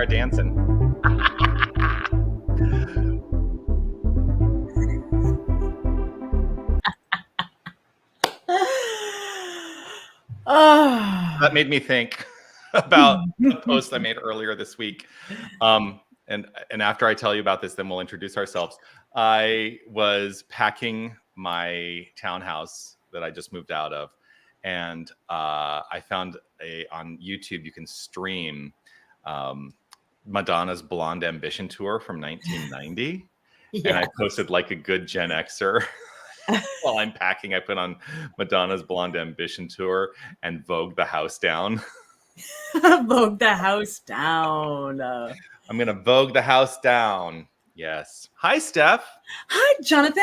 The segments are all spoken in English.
are dancing. That made me think about a post I made earlier this week. And after I tell you about this, then we'll introduce ourselves. I was packing my townhouse that I just moved out of, and I found on YouTube you can stream Madonna's Blonde Ambition tour from 1990. Yeah. And I posted like a good Gen Xer. While I'm packing, I put on Madonna's Blonde Ambition tour and Vogue the house down. Vogue the house down. I'm going to Vogue the house down. Yes. Hi, Steph. Hi, Jonathan.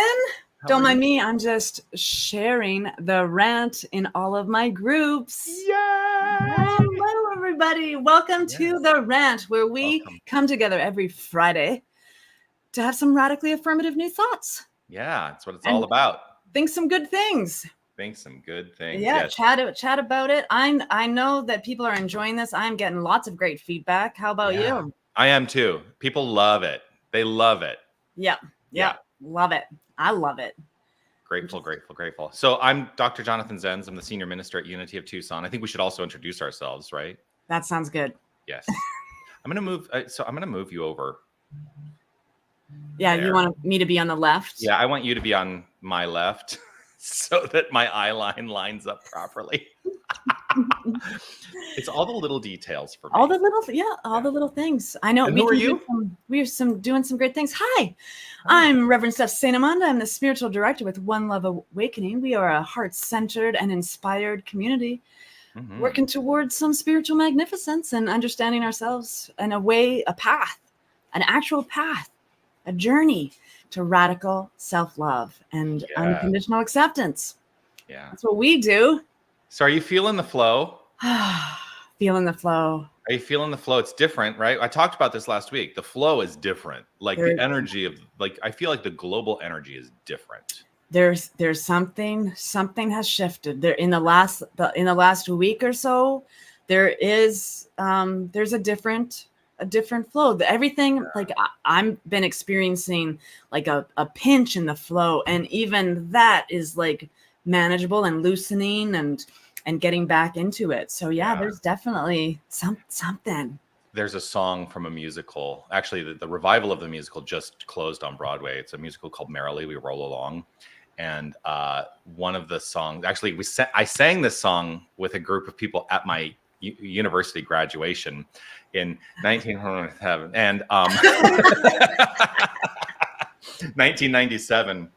Don't mind me. I'm just sharing the rant in all of my groups. Yeah. Hello, everybody. Welcome to the rant, where we come together every Friday to have some radically affirmative new thoughts. Yeah, that's what it's all about. Think some good things. Think some good things. Yeah, yes. Chat about it. I know that people are enjoying this. I'm getting lots of great feedback. How about you? I am too. People love it. They love it. Yeah. Love it. I love it. Grateful. So I'm Dr. Jonathan Zenz. I'm the senior minister at Unity of Tucson. I think we should also introduce ourselves, right? That sounds good. Yes. I'm going to move. So I'm going to move you over. Yeah, there. You want me to be on the left? Yeah, I want you to be on my left so that my eye line lines up properly. It's all the little details for me. All the little things. I know. And who are you? We're doing some great things. Hi, I'm Reverend Steph St. Amand. I'm the spiritual director with One Love Awakening. We are a heart-centered and inspired community working towards some spiritual magnificence and understanding ourselves in a way, a path, an actual path, a journey to radical self-love and unconditional acceptance. Yeah. That's what we do. So are you feeling the flow? Feeling the flow. Are you feeling the flow? It's different, right? I talked about this last week. The flow is different. Like the energy of, like, I feel like the global energy is different. There's something has shifted there in the last week or so. There's a different flow. Everything, like I've been experiencing like a pinch in the flow, and even that is like manageable and loosening and getting back into it. So there's definitely something. There's a song from a musical. Actually, the revival of the musical just closed on Broadway. It's a musical called Merrily We Roll Along. And one of the songs, actually, I sang this song with a group of people at my university graduation in 1907 and 1997.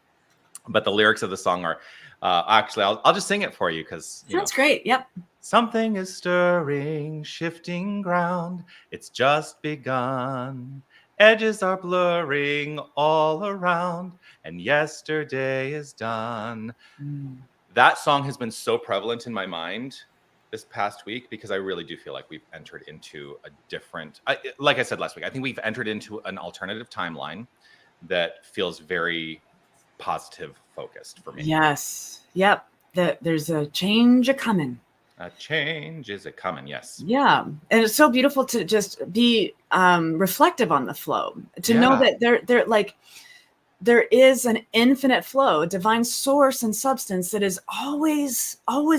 But the lyrics of the song are actually, I'll just sing it for you because that's great. Yep. Something is stirring, shifting ground. It's just begun. Edges are blurring all around, and yesterday is done. That song has been so prevalent in my mind this past week because I really do feel like we've entered into a different, like I said last week, I think we've entered into an alternative timeline that feels very positive focused for me. Yes. Yep. There's a change a-coming. A change is a coming, yes. Yeah. And it's so beautiful to just be reflective on the flow, to know that there is an infinite flow, a divine source and substance that is always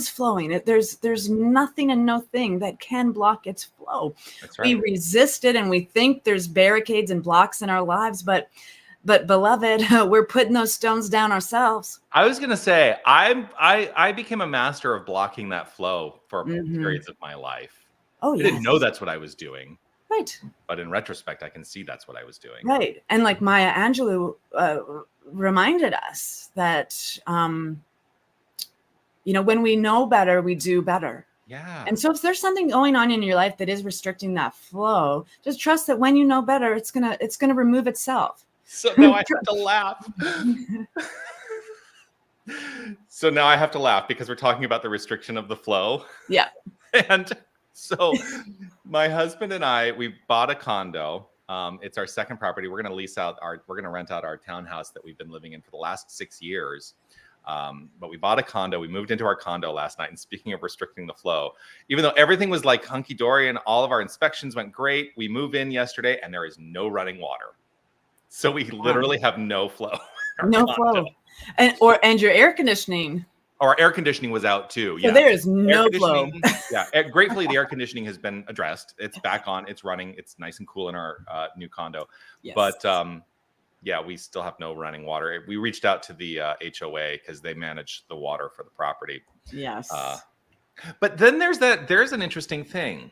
flowing. There's nothing and no thing that can block its flow. That's right. We resist it and we think there's barricades and blocks in our lives, but beloved, we're putting those stones down ourselves. I was going to say, I became a master of blocking that flow for periods of my life. Oh, I didn't know that's what I was doing. Right. But in retrospect, I can see that's what I was doing. Right. And like Maya Angelou reminded us that, when we know better, we do better. Yeah. And so if there's something going on in your life that is restricting that flow, just trust that when you know better, it's gonna remove itself. So now I have to laugh. So now I have to laugh because we're talking about the restriction of the flow. Yeah. And so my husband and I, we bought a condo. It's our second property. We're going to rent out our townhouse that we've been living in for the last 6 years. But we bought a condo. We moved into our condo last night. And speaking of restricting the flow, even though everything was like hunky dory and all of our inspections went great, we moved in yesterday and there is no running water. So we literally have no flow. No flow. And your air conditioning. Our air conditioning was out too. So there is no flow. Yeah. Gratefully, the air conditioning has been addressed. It's back on. It's running. It's nice and cool in our new condo. Yes. But yeah, we still have no running water. We reached out to the HOA because they manage the water for the property. Yes. But then there's an interesting thing.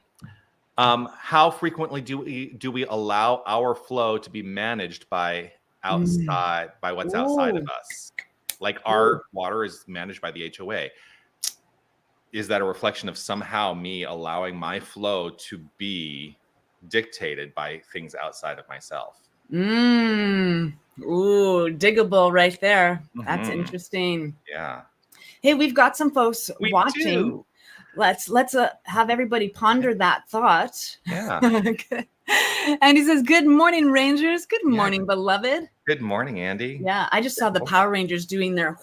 How frequently do we allow our flow to be managed by outside, by what's outside of us? Like our water is managed by the HOA. Is that a reflection of somehow me allowing my flow to be dictated by things outside of myself? Ooh, diggable right there. That's interesting. Yeah. Hey, we've got some folks watching. Let's have everybody ponder that thought. Yeah. And he says, "Good morning, Rangers. Good morning, beloved." Good morning, Andy. Yeah, I just saw the Power Rangers doing their.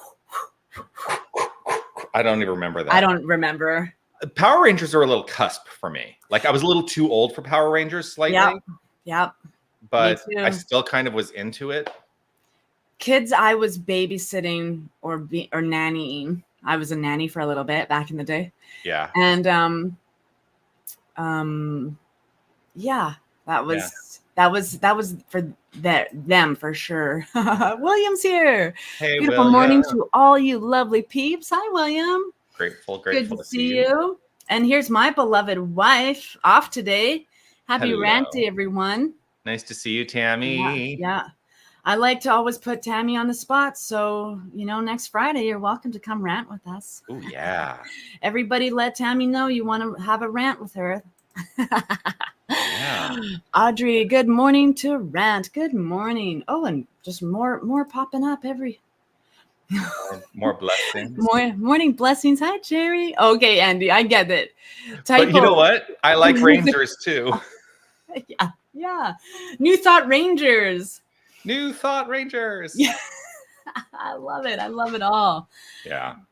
I don't even remember that. I don't remember. Power Rangers are a little cusp for me. Like I was a little too old for Power Rangers slightly. Yep. But I still kind of was into it. Kids, I was babysitting or nannying. I was a nanny for a little bit back in the day. Yeah. And yeah, that was for them for sure. William's here. Hey, beautiful William. Morning to all you lovely peeps. Hi, William. Grateful Good to see you. And here's my beloved wife off today. Happy Rant Day, everyone. Nice to see you, Tammy. Yeah. I like to always put Tammy on the spot. So, next Friday, you're welcome to come rant with us. Oh, yeah. Everybody let Tammy know you want to have a rant with her. Yeah. Audrey, good morning to Rant. Good morning. Oh, and just more popping up every. More blessings. Morning blessings. Hi, Jerry. Okay, Andy, I get it. But you know what? I like Rangers too. Yeah. New Thought Rangers. New Thought Rangers. Yeah. I love it. I love it all.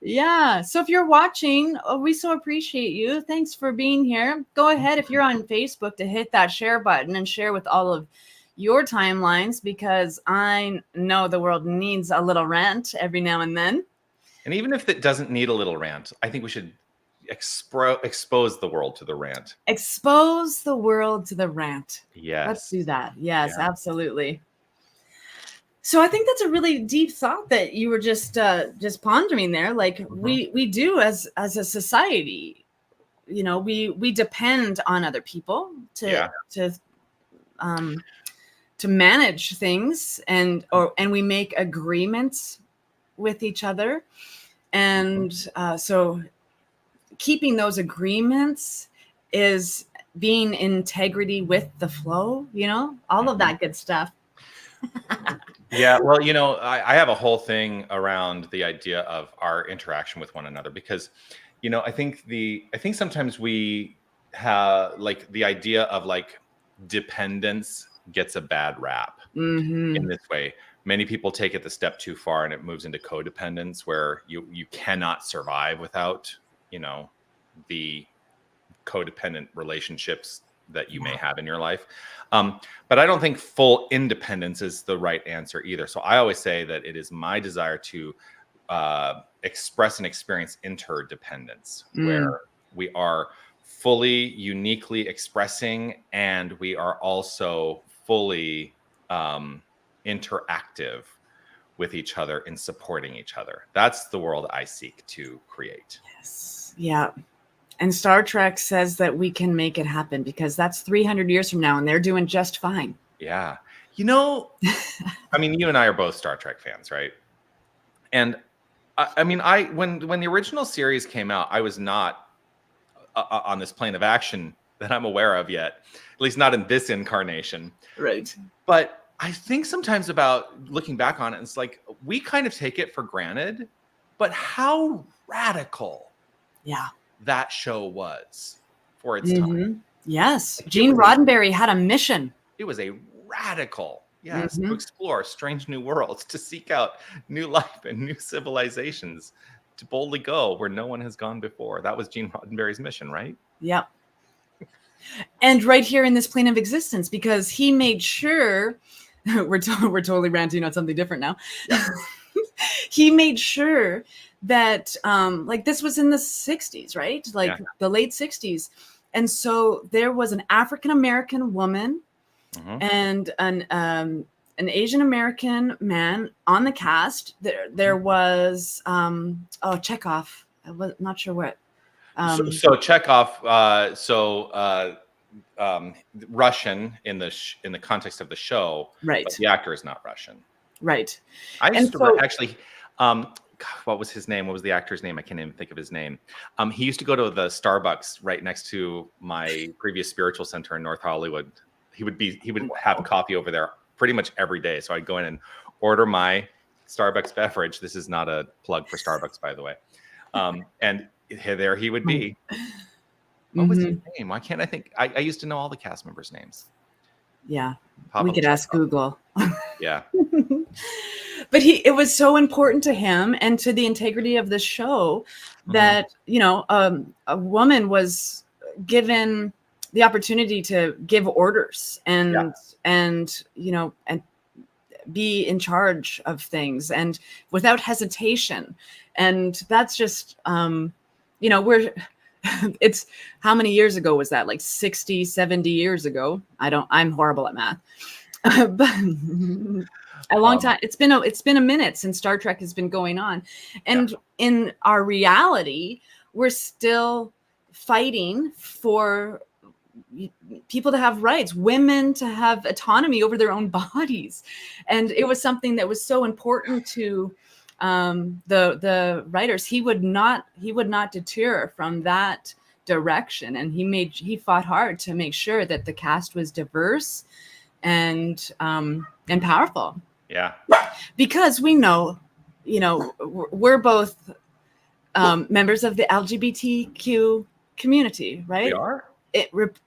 Yeah. So if you're watching, we so appreciate you. Thanks for being here. Go ahead if you're on Facebook to hit that share button and share with all of your timelines, because I know the world needs a little rant every now and then. And even if it doesn't need a little rant, I think we should expose the world to the rant. Expose the world to the rant. Yes. Let's do that. Yes, absolutely. So I think that's a really deep thought that you were just pondering there. Like we do as a society, we depend on other people to manage things, and we make agreements with each other, and so keeping those agreements is being in integrity with the flow. All of that good stuff. Yeah, well, I have a whole thing around the idea of our interaction with one another, because, I think sometimes we have like the idea of like dependence gets a bad rap in this way. Many people take it the step too far and it moves into codependence, where you cannot survive without, the codependent relationships that you may have in your life. But I don't think full independence is the right answer either. So I always say that it is my desire to express and experience interdependence, where we are fully, uniquely expressing, and we are also fully interactive with each other in supporting each other. That's the world I seek to create. Yes. Yeah. And Star Trek says that we can make it happen, because that's 300 years from now and they're doing just fine. Yeah. I mean, you and I are both Star Trek fans, right? And when the original series came out, I was not on this plane of action that I'm aware of yet, at least not in this incarnation. Right. But I think sometimes about looking back on it, it's like we kind of take it for granted, but how radical that show was for its time. Yes. Gene Roddenberry had a mission. It was a radical Yes, to explore strange new worlds, to seek out new life and new civilizations, to boldly go where no one has gone before. That was Gene Roddenberry's mission, right? Yep. And right here in this plane of existence, because he made sure we're totally ranting on something different now. Yeah. He made sure that like this was in the 60s, right? Like the late 60s. And so there was an African American woman and an Asian American man on the cast. There was Chekhov. I was not sure what. So Chekhov, Russian in the context of the show, right? But the actor is not Russian, right? I used to actually. What was his name? What was the actor's name? I can't even think of his name. He used to go to the Starbucks right next to my previous spiritual center in North Hollywood. He would have coffee over there pretty much every day. So I'd go in and order my Starbucks beverage. This is not a plug for Starbucks, by the way. And there he would be. What was his name? Why can't I think? I used to know all the cast members' names. Yeah, we could ask Google. Yeah. But it was so important to him and to the integrity of the show that, a woman was given the opportunity to give orders and be in charge of things and without hesitation. And that's just, it's how many years ago was that? Like 60, 70 years ago. I'm horrible at math, but a long time. It's been a minute since Star Trek has been going on. And in our reality, we're still fighting for people to have rights, women to have autonomy over their own bodies. And it was something that was so important to the writers. He would not deter from that direction. And he fought hard to make sure that the cast was diverse and powerful. Yeah. Because we know, we're both members of the LGBTQ community, right? We are.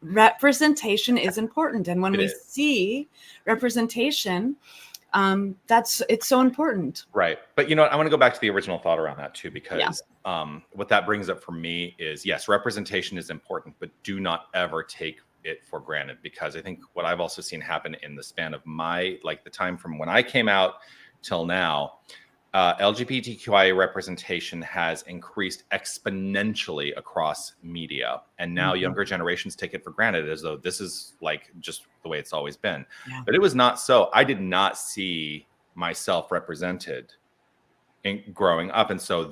Representation is important. And when we see representation, it's so important. Right. But you know what? I want to go back to the original thought around that too, because what that brings up for me is, yes, representation is important, but do not ever take it for granted, because I think what I've also seen happen in the span of the time from when I came out till now, LGBTQIA representation has increased exponentially across media. And now younger generations take it for granted as though this is like just the way it's always been. Yeah. But it was not so. I did not see myself represented in growing up. And so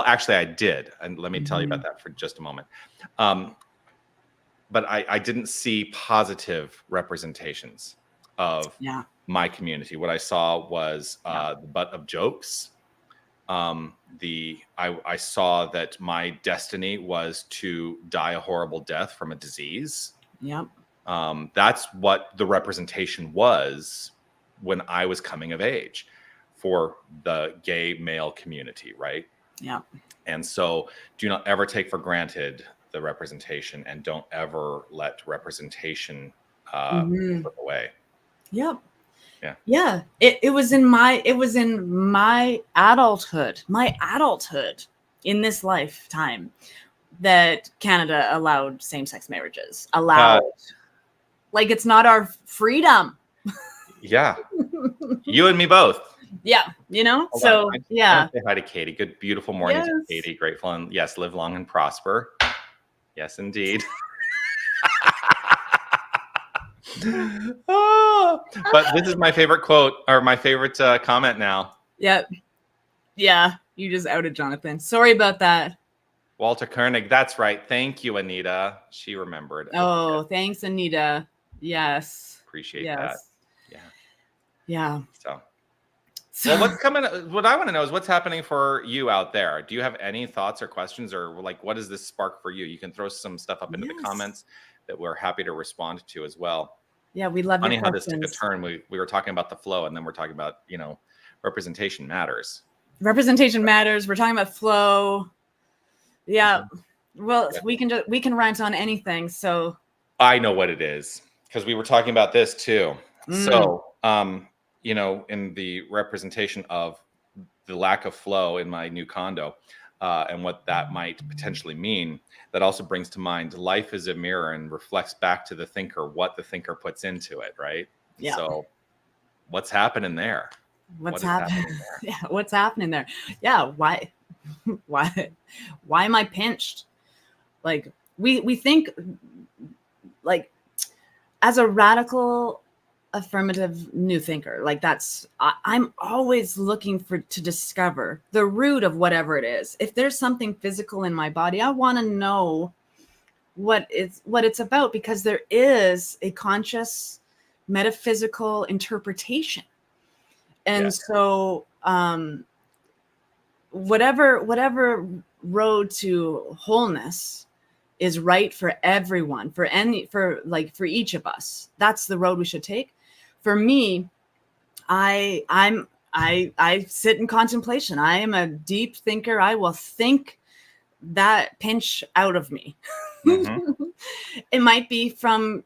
actually I did. And let me tell you about that for just a moment. But I didn't see positive representations of my community. What I saw was the butt of jokes. I saw that my destiny was to die a horrible death from a disease. Yep. That's what the representation was when I was coming of age for the gay male community, right? Yeah. And so do not ever take for granted the representation, and don't ever let representation slip away. Yep. Yeah. It was in my adulthood in this lifetime that Canada allowed same-sex marriages. Like it's not our freedom. Yeah. You and me both. Yeah. Hold so on. yeah. Say hi to Katie. Good, beautiful morning to Katie. Grateful, and yes, live long and prosper. Yes, indeed. But this is my favorite quote, or my favorite comment now. Yep. Yeah. You just outed Jonathan. Sorry about that. Walter Koenig. That's right. Thank you, Anita. She remembered. Oh, thanks, Anita. Yes. Appreciate that. Yeah. Yeah. So well, what's coming? What I want to know is what's happening for you out there. Do you have any thoughts or questions, or like, what does this spark for you? You can throw some stuff up into the comments that we're happy to respond to as well. Yeah, we love Funny your how questions. this took a turn. We were talking about the flow, and then we're talking about representation matters. Representation matters. We're talking about flow. Yeah. Well, we can rant on anything. So I know what it is, because we were talking about this too. So, in the representation of the lack of flow in my new condo, and what that might potentially mean, that also brings to mind life is a mirror and reflects back to the thinker what the thinker puts into it, right? Yeah. So what's happening there? What's happening there? Yeah, what's happening there? Yeah, why am I pinched? Like we think, like, as a radical affirmative new thinker, like I'm always looking to discover the root of whatever it is. If there's something physical in my body, I want to know what it's about, because there is a conscious metaphysical interpretation. And so whatever road to wholeness is right for everyone, for each of us, that's the road we should take. For me, I sit in contemplation. I am a deep thinker. I will think that pinch out of me. It might be from,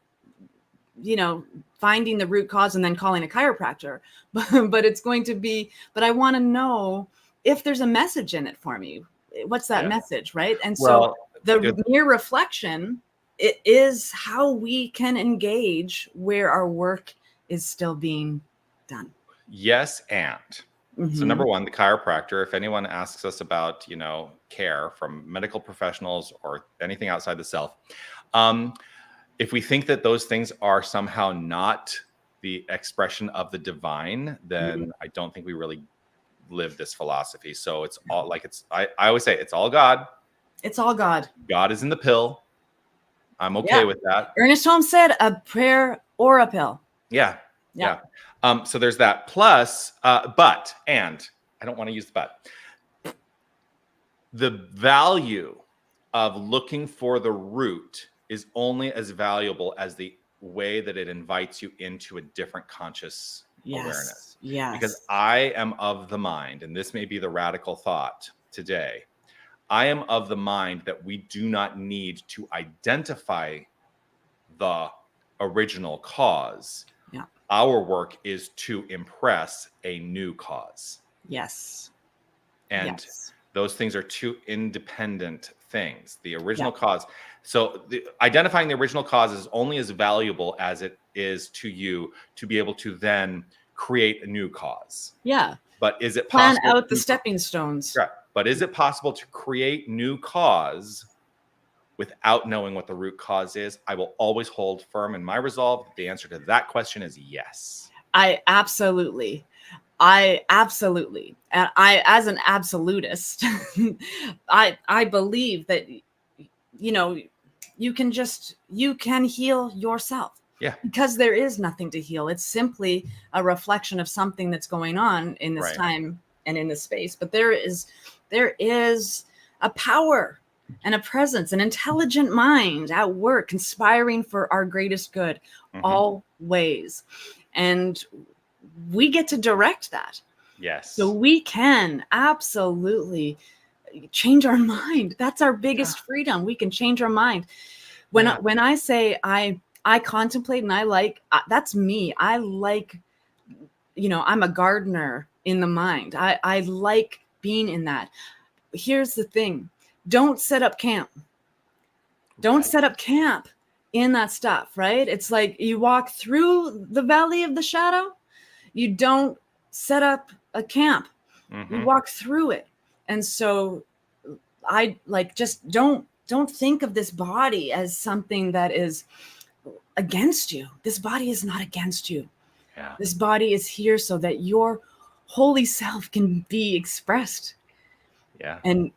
finding the root cause and then calling a chiropractor, but it's going to be, but I want to know if there's a message in it for me. What's that message, right? And so the mere reflection, it is how we can engage where our work is still being done. Yes, and so number one, the chiropractor, if anyone asks us about, care from medical professionals or anything outside the self, if we think that those things are somehow not the expression of the divine, then I don't think we really live this philosophy. So it's all like, I always say it's all God. It's all God. God is in the pill. I'm okay with that. Ernest Holmes said a prayer or a pill. Yeah. So there's that. Plus, and I don't want to use the but. The value of looking for the root is only as valuable as the way that it invites you into a different conscious awareness. Yes. Because I am of the mind, and this may be the radical thought today, I am of the mind that we do not need to identify the original cause. Yeah. Our work is to impress a new cause. Yes. And those things are two independent things. The original cause. So identifying the original cause is only as valuable as it is to you to be able to then create a new cause. Yeah. But is it possible? Plan out the stepping stones. Right. But is it possible to create new cause without knowing what the root cause is? I will always hold firm in my resolve. The answer to that question is yes. Absolutely. And I, as an absolutist, I believe that, you can heal yourself. Yeah. Because there is nothing to heal. It's simply a reflection of something that's going on in this time and in this space. But there is a power and a presence, an intelligent mind at work, conspiring for our greatest good, always. And we get to direct that. Yes. So we can absolutely change our mind. That's our biggest freedom. We can change our mind. When I say I contemplate and I like, that's me. I like, I'm a gardener in the mind. I like being in that. Here's the thing. Don't set up camp. Don't set up camp in that stuff, right? It's like you walk through the valley of the shadow. You don't set up a camp. You walk through it. And so I just don't think of this body as something that is against you. This body is not against you. Yeah. This body is here so that your holy self can be expressed. Yeah. And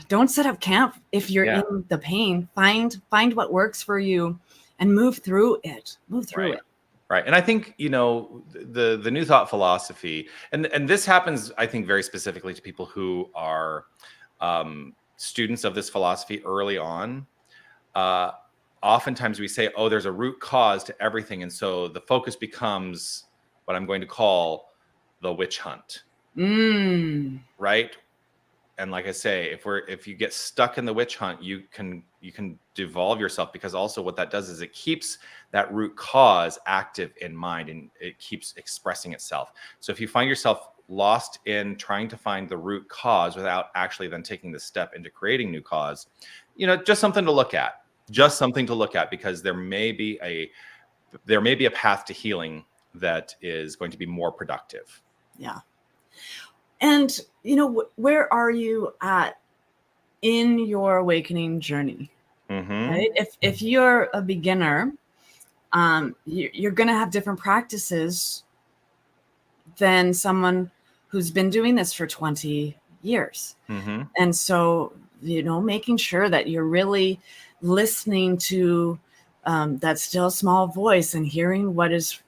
don't set up camp if you're in the pain. Find what works for you and move through it. It. Right. And I think, the New Thought philosophy, and this happens, I think, very specifically to people who are students of this philosophy early on. Oftentimes we say, oh, there's a root cause to everything. And so the focus becomes what I'm going to call the witch hunt. Right? and like I say, if you get stuck in the witch hunt, you can devolve yourself, because also what that does is it keeps that root cause active in mind, and it keeps expressing itself. So if you find yourself lost in trying to find the root cause without actually then taking the step into creating new cause, just something to look at. Just something to look at, because there may be a path to healing that is going to be more productive. Yeah. And, where are you at in your awakening journey? Mm-hmm. Right? If you're a beginner, you're going to have different practices than someone who's been doing this for 20 years. Mm-hmm. And so, making sure that you're really listening to that still small voice and hearing what is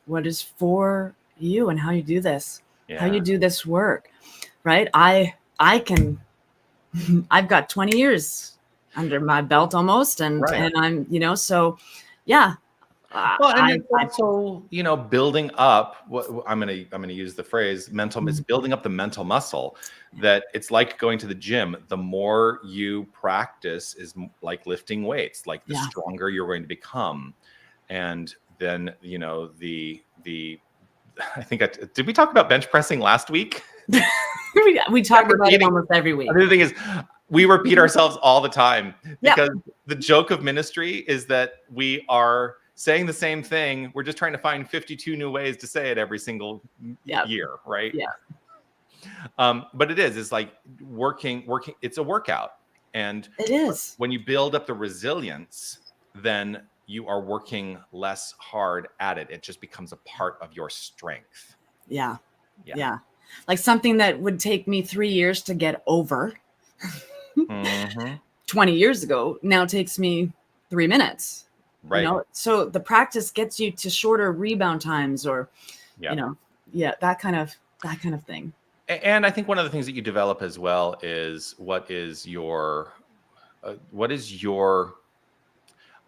for you and how you do this, how you do this work, right? I've got 20 years under my belt almost. And I'm, so yeah. Well, and it's also, building up what I'm gonna use the phrase mental. It's building up the mental muscle. That it's like going to the gym. The more you practice is like lifting weights. Like the stronger you're going to become, and then the I think did we talk about bench pressing last week? we talk about it almost every week. The other thing is, we repeat ourselves all the time, because the joke of ministry is that we are saying the same thing. We're just trying to find 52 new ways to say it every single year, right? Yeah. But it's like working. It's a workout, and it is. When you build up the resilience, then you are working less hard at it. It just becomes a part of your strength. Yeah. Like something that would take me 3 years to get over 20 years ago now takes me 3 minutes. Right. So the practice gets you to shorter rebound times, or that kind of thing. And I think one of the things that you develop as well is what is your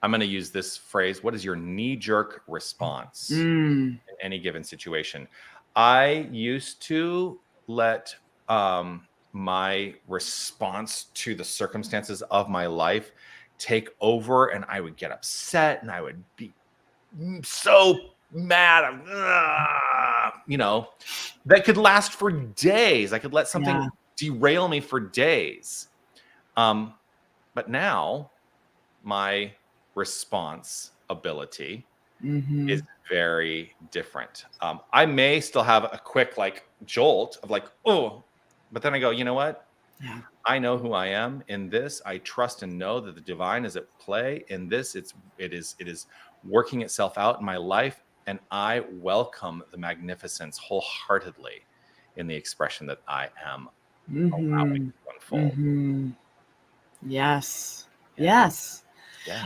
I'm going to use this phrase, what is your knee-jerk response in any given situation? I used to let my response to the circumstances of my life take over, and I would get upset, and I would be so mad, that could last for days. I could let something derail me for days. But now my response ability is very different. I may still have a quick jolt of but then I go, you know what? Yeah. I know who I am in this. I trust and know that the divine is at play in this. It is working itself out in my life, and I welcome the magnificence wholeheartedly in the expression that I am allowing to unfold. Yes.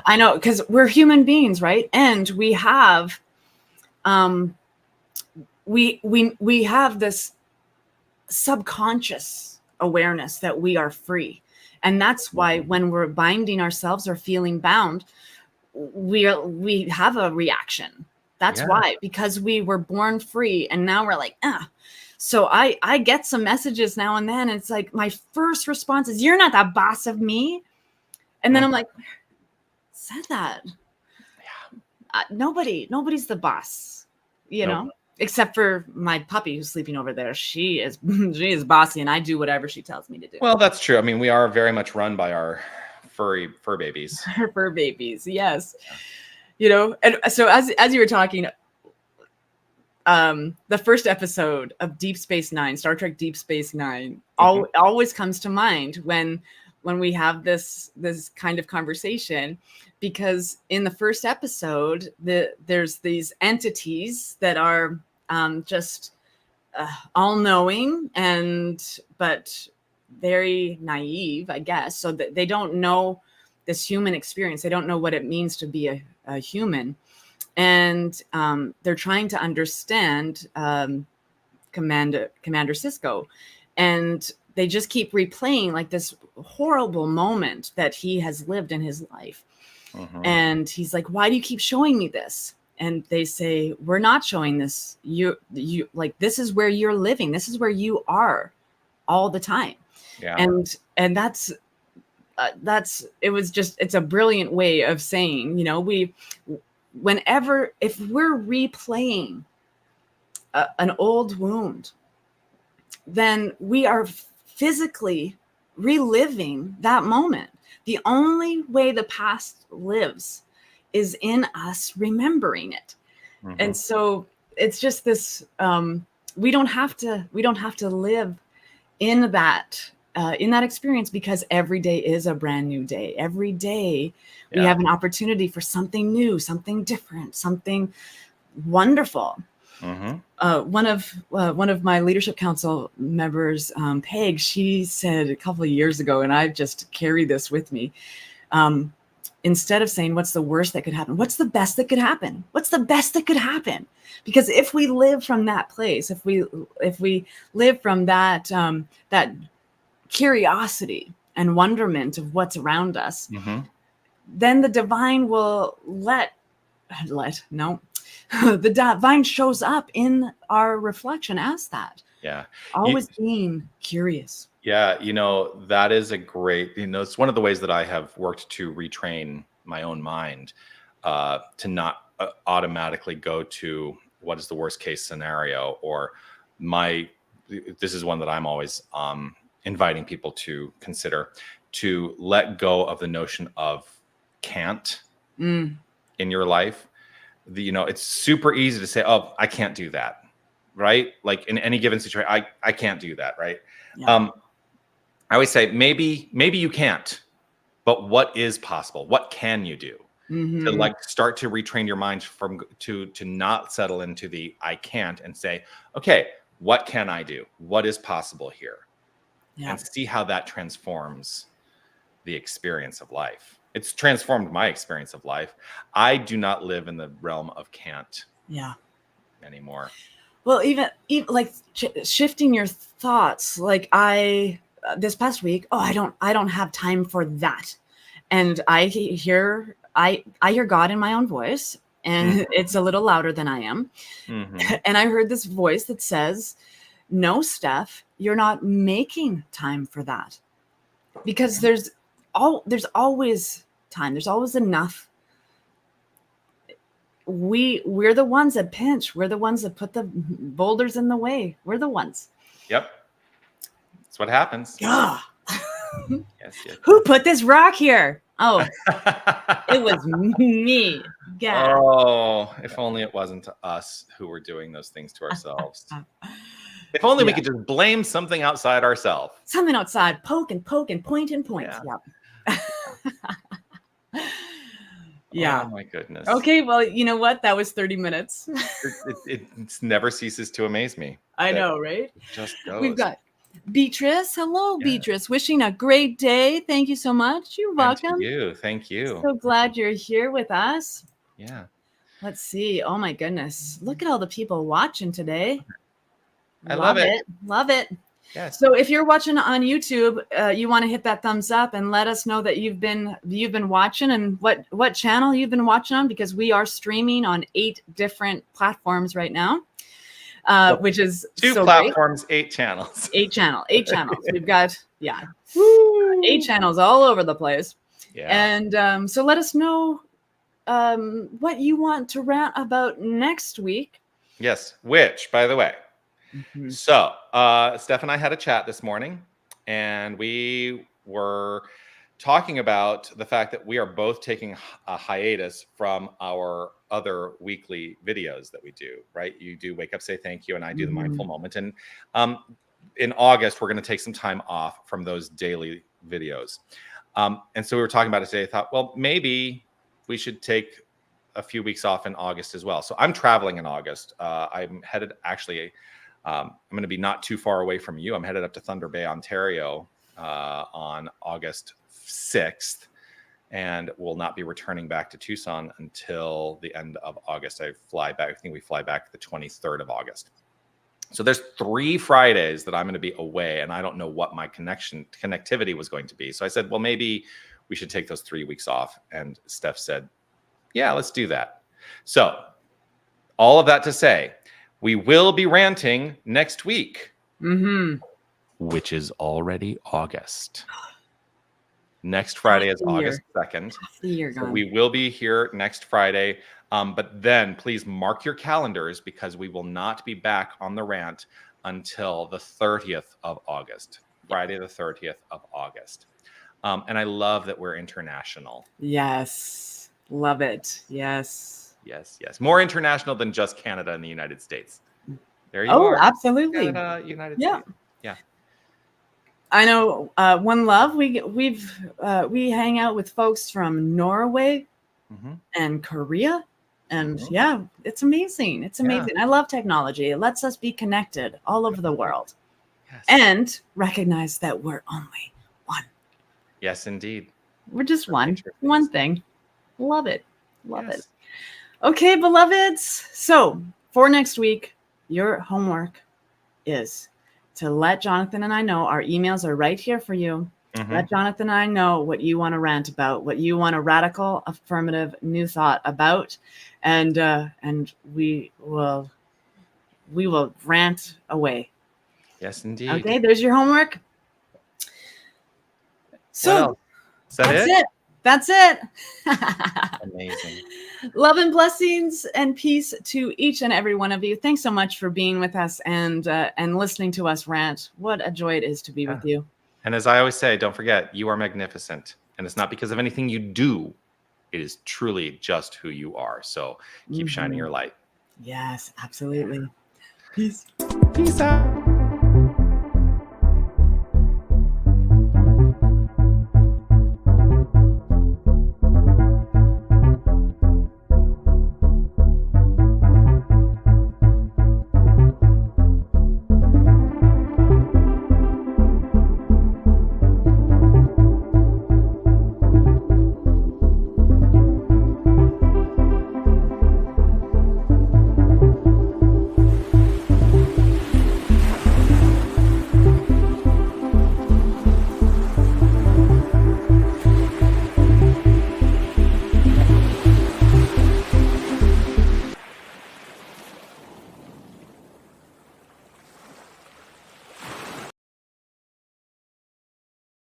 I know, because we're human beings, right? And we have we have this subconscious awareness that we are free, and that's why when we're binding ourselves or feeling bound, we have a reaction. That's why, because we were born free, and now we're like, So I get some messages now and then, and it's like my first response is, "You're not the boss of me," and then I'm like, "Said that? Nobody's the boss, know." Except for my puppy who's sleeping over there. She is bossy, and I do whatever she tells me to do. Well, that's true. I mean, we are very much run by our fur babies. Her fur babies, yes. And so as you were talking, the first episode of Deep Space Nine, Star Trek Deep Space Nine, always comes to mind when we have this kind of conversation, because in the first episode, there's these entities that are just all-knowing but very naive, I guess, so that they don't know this human experience. They don't know what it means to be a human, and they're trying to understand Commander Sisko, and they just keep replaying this horrible moment that he has lived in his life. And he's like, "Why do you keep showing me this?" And they say, "We're not showing this. You this is where you're living. This is where you are all the time." Yeah. And that's it's a brilliant way of saying, you know, if we're replaying an old wound, then we are physically reliving that moment. The only way the past lives is in us remembering it. Mm-hmm. And so it's just this, we don't have to live in that experience, because every day is a brand new day. Every day we have an opportunity for something new, something different, something wonderful. Mm-hmm. One of my leadership council members, Peg, she said a couple of years ago, and I've just carried this with me. Instead of saying what's the worst that could happen, what's the best that could happen? What's the best that could happen? Because if we live from that place, if we live from that that curiosity and wonderment of what's around us, Mm-hmm. then the divine will the divine shows up in our reflection as that. Yeah. Always being curious. Yeah, you know, that is a great, you know, it's one of the ways that I have worked to retrain my own mind, to not automatically go to what is the worst case scenario, or this is one that I'm always inviting people to consider, to let go of the notion of can't in your life. You know, it's super easy to say, oh, I can't do that, right? Like in any given situation, I can't do that, right? Yeah. I always say, maybe you can't, but what is possible? What can you do to like start to retrain your mind to not settle into the I can't, and say, okay, what can I do? What is possible here? Yeah. And see how that transforms the experience of life. It's transformed my experience of life. I do not live in the realm of can't anymore. Well, even like shifting your thoughts, like this past week, I don't have time for that. And I hear God in my own voice, and it's a little louder than I am. And I heard this voice that says, no, Steph, you're not making time for that, because there's always time. There's always enough. We're the ones that pinch. We're the ones that put the boulders in the way. We're the ones. Yep. That's what happens. Yeah. Yes. Who put this rock here? Oh, it was me. God. Oh, if only it wasn't us who were doing those things to ourselves. If only we could just blame something outside ourselves. Something outside. Poke and point and point. Yeah. Yeah. Oh my goodness. Okay, well, you know what? That was 30 minutes. It never ceases to amaze me. I know, right? It just goes. We've got Beatrice. Hello, Beatrice. Wishing a great day. Thank you so much. You're welcome. And to you. Thank you. So glad you're here with us. Yeah. Let's see. Oh my goodness. Look at all the people watching today. I love it. Love it. Yes. So if you're watching on YouTube, you want to hit that thumbs up and let us know that you've been watching, and what channel you've been watching on, because we are streaming on 8 different platforms right now, which is 2 platforms, great. 8 channels. 8 channels. We've got 8 channels all over the place. Yeah. And so let us know what you want to rant about next week. Yes. Which, by the way. So, Steph and I had a chat this morning, and we were talking about the fact that we are both taking a hiatus from our other weekly videos that we do, right? You do Wake Up, Say Thank You, and I do the Mindful Moment. And in August, we're going to take some time off from those daily videos. And so we were talking about it today. I thought, well, maybe we should take a few weeks off in August as well. So I'm traveling in August. I'm headed I'm going to be not too far away from you. I'm headed up to Thunder Bay, Ontario on August 6th, and will not be returning back to Tucson until the end of August. I think we fly back the 23rd of August. So there's 3 Fridays that I'm going to be away, and I don't know what my connectivity was going to be. So I said, well, maybe we should take those 3 weeks off. And Steph said, yeah, let's do that. So all of that to say, we will be ranting next week. which is already August. Next Friday is August 2nd. So we will be here next Friday. But then please mark your calendars, because we will not be back on the rant until the 30th of August, Friday the 30th of August. And I love that we're international. Yes. Love it. Yes. Yes, yes. More international than just Canada and the United States. There you Oh, are. absolutely. Canada, United States. Yeah. I know One Love, we hang out with folks from Norway and Korea. And yeah, it's amazing. It's amazing. I love technology. It lets us be connected all over the world. Yes. And recognize that we're only one. Yes, indeed. We're just one thing. Love it. Love it. Okay, beloveds. So for next week, your homework is to let Jonathan and I know. Our emails are right here for you. Let Jonathan and I know what you want to rant about, what you want a radical affirmative new thought about, and we will rant away. Yes, indeed. Okay, there's your homework. So that's it. That's it. Amazing. Love and blessings and peace to each and every one of you. Thanks so much for being with us and listening to us rant. What a joy it is to be with you. And as I always say, don't forget, you are magnificent. And it's not because of anything you do. It is truly just who you are. So keep shining your light. Yes, absolutely. Peace. Peace out.